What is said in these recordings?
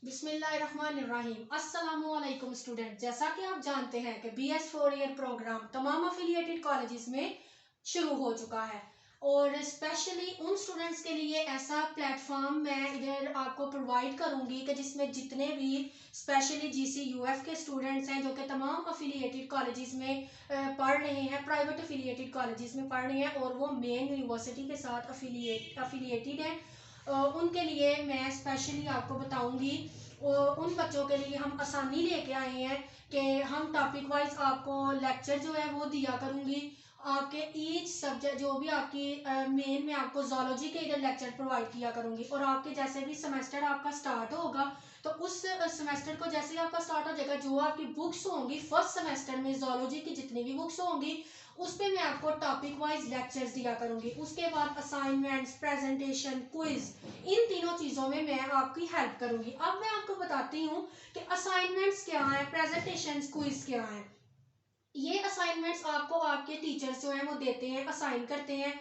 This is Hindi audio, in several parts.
बिस्मिल्लाहिर्रहमानिर्रहीम। अस्सलामुअलैकुम स्टूडेंट। जैसा कि आप जानते हैं कि BS 4 ईयर प्रोग्राम तमाम अफिलिएटेड कॉलेजेस में शुरू हो चुका है और स्पेशली उन स्टूडेंट्स के लिए ऐसा प्लेटफॉर्म मैं इधर आपको प्रोवाइड करूंगी कि जिसमें जितने भी स्पेशली GCUF के स्टूडेंट्स हैं जो कि तमाम अफिलिएटेड कॉलेजेस में पढ़ रहे हैं, प्राइवेट अफिलिएटेड कॉलेजेस में पढ़ रहे हैं और वो मेन यूनिवर्सिटी के साथ अफिलिएटेड हैं, उनके लिए मैं स्पेशली आपको बताऊंगी। उन बच्चों के लिए हम आसानी लेके आए हैं कि हम टॉपिक वाइज आपको लेक्चर जो है वो दिया करूंगी। आपके ईच सब्जेक्ट जो भी आपकी मेन में आपको जोलॉजी के इधर लेक्चर प्रोवाइड किया करूंगी और आपके जैसे भी सेमेस्टर आपका स्टार्ट होगा तो उस सेमेस्टर को जैसे ही आपका स्टार्ट हो जाएगा जो आपकी बुक्स होंगी फर्स्ट सेमेस्टर में जोलॉजी की जितनी भी बुक्स होंगी उस पर मैं आपको टॉपिक वाइज लेक्चर्स दिया करूंगी। उसके बाद असाइनमेंट्स, प्रेजेंटेशन, क्विज, इन तीनों चीज़ों में मैं आपकी हेल्प करूंगी। अब मैं आपको बताती हूँ कि असाइनमेंट्स क्या है, प्रेजेंटेशन, क्विज क्या है। ये असाइनमेंट्स आपको आपके टीचर्स जो हैं वो देते हैं, असाइन करते हैं,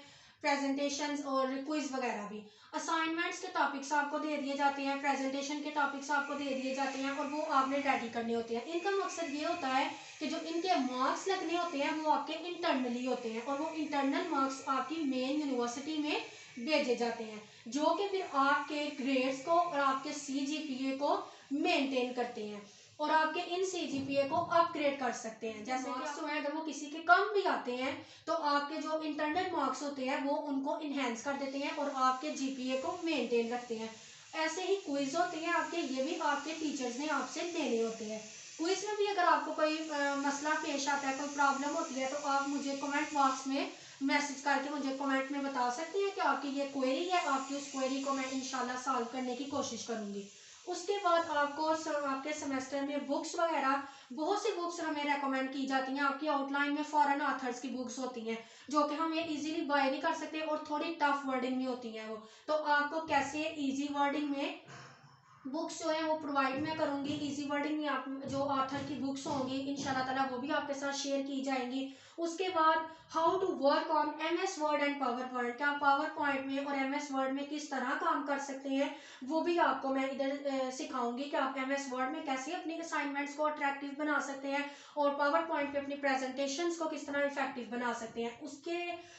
प्रेजेंटेशंस और क्विज वगैरह भी। असाइनमेंट्स के टॉपिक्स आपको दे दिए जाते हैं, प्रेजेंटेशन के टॉपिक्स आपको दे दिए जाते हैं और वो आपने रेडी करने होते हैं। इनका मकसद ये होता है कि जो इनके मार्क्स लगने होते हैं वो आपके इंटरनली होते हैं और वो इंटरनल मार्क्स आपकी मेन यूनिवर्सिटी में भेजे जाते हैं जो कि फिर आपके ग्रेड्स को और आपके CGPA को मेंटेन करते हैं और आपके इन CGPA को अपग्रेड कर सकते हैं। जैसे मार्क्स जो है अगर वो किसी के कम भी आते हैं तो आपके जो इंटरनल मार्क्स होते हैं वो उनको इन्हेंस कर देते हैं और आपके GPA को मेंटेन रखते हैं। ऐसे ही क्विज होते हैं आपके, ये भी आपके टीचर्स ने आपसे लेने होते हैं। क्विज में भी अगर आपको कोई मसला पेश आता है, कोई प्रॉब्लम होती है तो आप मुझे कमेंट बॉक्स में मैसेज करके मुझे कमेंट में बता सकती हैं कि आपकी ये क्वेरी है। आपकी उस क्वेरी को मैं इंशाल्लाह सॉल्व करने की कोशिश करूंगी। उसके बाद आपको आपके सेमेस्टर में बुक्स वगैरह बहुत सी बुक्स हमें रेकमेंड की जाती हैं। आपकी आउटलाइन में फॉरेन ऑथर्स की बुक्स होती हैं जो कि हम ये इजीली बाय नहीं कर सकते और थोड़ी टफ वर्डिंग में होती हैं वो, तो आपको कैसे इजी वर्डिंग में बुक्स जो है वो प्रोवाइड मैं करूंगी। इजी वर्डिंग में आप जो ऑथर की बुक्स होंगी इंशाल्लाह ताला वो भी आपके साथ शेयर की जाएंगी। उसके बाद how to work on MS Word and PowerPoint, क्या पावर पॉइंट में और MS वर्ड में किस तरह काम कर सकते हैं वो भी आपको मैं इधर सिखाऊंगी कि आप MS वर्ड में कैसे अपनी असाइनमेंट्स को अट्रैक्टिव बना सकते हैं और पावर पॉइंट पे अपनी प्रेजेंटेशंस को किस तरह इफेक्टिव बना सकते हैं। उसके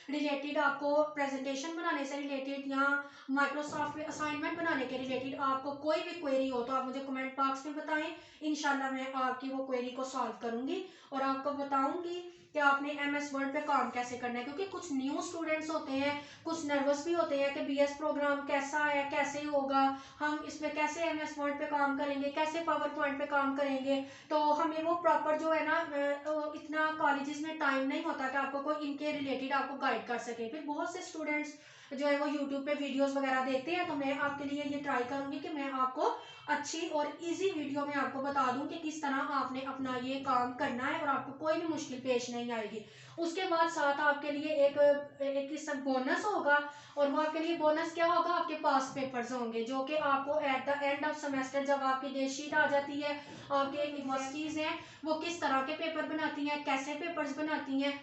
रिलेटेड आपको प्रेजेंटेशन बनाने से रिलेटेड या माइक्रोसॉफ्ट में असाइनमेंट बनाने के रिलेटेड आपको कोई भी क्वेरी हो तो आप मुझे कमेंट बॉक्स में बताएं। इंशाल्लाह मैं आपकी वो क्वेरी को सॉल्व करूंगी और आपको बताऊंगी कि आपने MS वर्ड पे काम कैसे करना है, क्योंकि कुछ न्यू स्टूडेंट्स होते हैं, कुछ नर्वस भी होते हैं कि BS प्रोग्राम कैसा है, कैसे होगा, हम इसमें कैसे MS वर्ड पे काम करेंगे, कैसे पावर पॉइंट पे काम करेंगे। तो हमें वो प्रॉपर जो है ना इतना कॉलेजेस में टाइम नहीं होता कि आपको कोई इनके रिलेटेड आपको गाइड कर सके। फिर बहुत से स्टूडेंट्स जो है वो यूट्यूब पे वीडियोस वगैरह देखते हैं, तो मैं आपके लिए ये ट्राई करूंगी कि मैं आपको अच्छी और इजी वीडियो में आपको बता दूं कि किस तरह आपने अपना ये काम करना है और आपको कोई भी मुश्किल पेश नहीं आएगी। उसके बाद साथ आपके लिए एक बोनस होगा और वो आपके लिए बोनस क्या होगा, आपके पास पेपर्स होंगे जो कि आपको at the end of semester जब आपकी डेट शीट आ जाती है, आपके यूनिवर्सिटीज हैं वो किस तरह के पेपर बनाती हैं, कैसे पेपर्स बनाती हैं,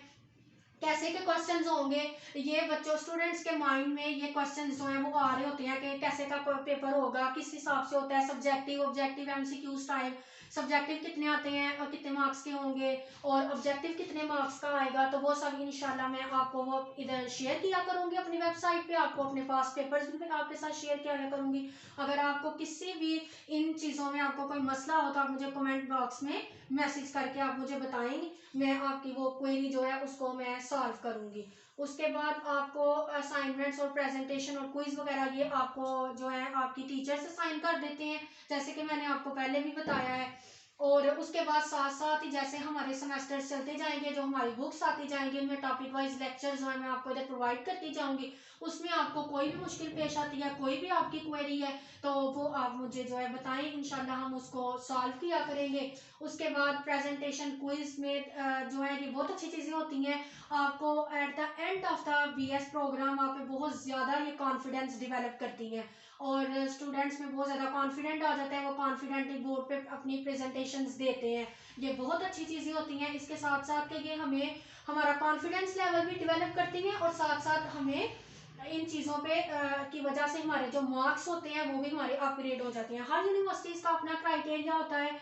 कैसे के क्वेश्चंस होंगे, ये बच्चों स्टूडेंट्स के माइंड में ये क्वेश्चंस जो हैं वो आ रहे होते हैं कि कैसे का पेपर होगा, किस हिसाब से होता है, subjective, objective, MCQ type. Subjective कितने आते हैं और कितने मार्क्स के होंगे और ऑब्जेक्टिव कितने मार्क्स का आएगा, तो वो सब इंशाल्लाह मैं आपको वो इधर शेयर किया करूंगी अपनी वेबसाइट पे। आपको अपने पास पेपर्स भी आपके साथ शेयर किया करूंगी। अगर आपको किसी भी इन चीज़ों में आपको कोई मसला हो तो आप मुझे कमेंट बॉक्स में मैसेज करके आप मुझे बताएंगे, मैं आपकी वो क्वेरी जो है उसको मैं सॉल्व करूंगी। उसके बाद आपको असाइनमेंट्स और प्रेजेंटेशन और क्विज वगैरह ये आपको जो है आपकी टीचर से साइन कर देते हैं जैसे कि मैंने आपको पहले भी बताया है। और उसके बाद साथ साथ ही जैसे हमारे सेमेस्टर चलते जाएंगे, जो हमारी बुक्स आती जाएंगी, उनमें टॉपिक वाइज लेक्चर जो है मैं आपको इधर प्रोवाइड करती जाऊंगी। उसमें आपको कोई भी मुश्किल पेश आती है, कोई भी आपकी क्वेरी है तो वो आप मुझे जो है बताएं, इंशाल्लाह हम उसको सॉल्व किया करेंगे। उसके बाद प्रेजेंटेशन क्विज में जो है ये बहुत अच्छी चीज़ें होती हैं। आपको at the end of the BS program आप पे बहुत ज़्यादा ये कॉन्फिडेंस डेवलप करती हैं और स्टूडेंट्स में बहुत ज़्यादा कॉन्फिडेंट आ जाता है, वो कॉन्फिडेंटली बोर्ड पे अपनी प्रेजेंटेशंस देते हैं। ये बहुत अच्छी चीज़ें होती हैं। इसके साथ साथ कि ये हमें हमारा कॉन्फिडेंस लेवल भी डेवलप करती हैं और साथ साथ हमें इन चीज़ों पे की वजह से हमारे जो मार्क्स होते हैं वो भी हमारे अपग्रेड हो जाते हैं। हर यूनिवर्सिटीज़ का अपना क्राइटेरिया होता है।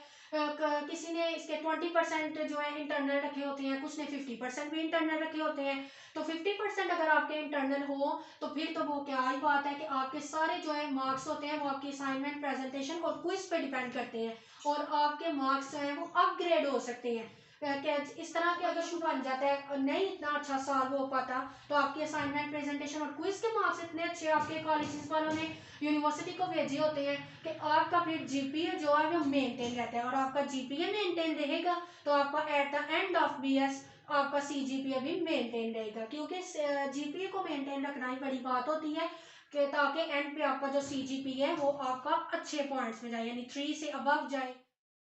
किसी ने इसके 20% जो है इंटरनल रखे होते हैं, कुछ ने 50% भी इंटरनल रखे होते हैं। तो 50% अगर आपके इंटरनल हो तो फिर तो वो क्या ही बात है कि आपके सारे जो है मार्क्स होते हैं वो आपकी असाइनमेंट, प्रेजेंटेशन और क्विज पे डिपेंड करते हैं, और आपके मार्क्स जो हैं वो अपग्रेड हो सकते हैं। क्या इस तरह के अगर इशू बन जाता है, नहीं इतना अच्छा सॉल्व हो पाता, तो आपकी असाइनमेंट, प्रेजेंटेशन और क्विज के मार्क्स इतने अच्छे आपके कॉलेजेस वालों ने, यूनिवर्सिटी को भेजे होते हैं कि आपका फिर जीपीए जो है वो मेंटेन रहता है, और आपका जीपीए मेंटेन रहेगा तो आपका at the end of BS आपका सीजीपीए भी मेंटेन रहेगा, क्योंकि जीपीए को मेंटेन रखना ही बड़ी बात होती है कि ताकि एंड पे आपका जो सीजीपीए है वो आपका अच्छे पॉइंट्स में जाए, यानी 3 से अबव जाए।